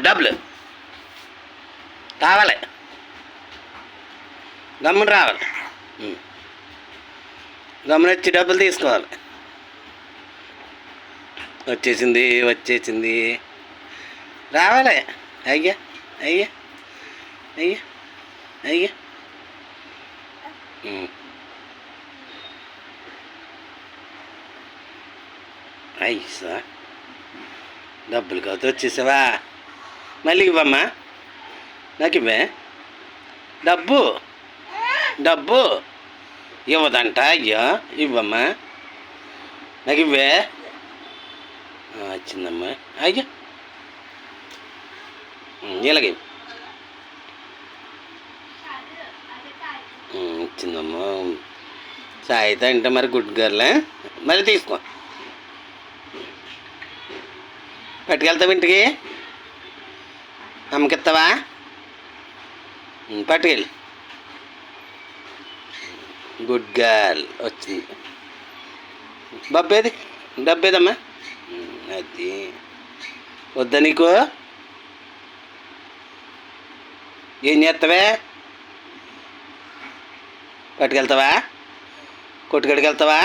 డబ్బులు రావాలి, గమ్మున రావాలి. గమ్మున వచ్చి డబ్బులు తీసుకోవాలి. వచ్చేసింది వచ్చేసింది, రావాలి. అయ్యా అయ్యా అయ్యా అయ్యా. అయ్యా డబ్బులు కాదు వచ్చేసావా? మళ్ళీ ఇవ్వమ్మా, నాకు ఇవ్వే. డబ్బు డబ్బు ఇవ్వదంట. అయ్యో ఇవ్వమ్మా, నాకు ఇవ్వే. వచ్చిందమ్మా. అయ్యో ఇలాగే ఇచ్చిందమ్మా. సాయిత అంటే మరి గుడ్ గర్లే. మరి తీసుకో, పట్టుకెళ్తావు ఇంటికి, అమ్మకిస్తావా? పట్టుకెళ్ళి. Good girl. వచ్చింది. డబ్బేది, డబ్బేదమ్మా. అది వద్దా నీకు? ఏం చేస్తావే? పట్టుకెళ్తావా? కొట్టుకడికి వెళ్తావా?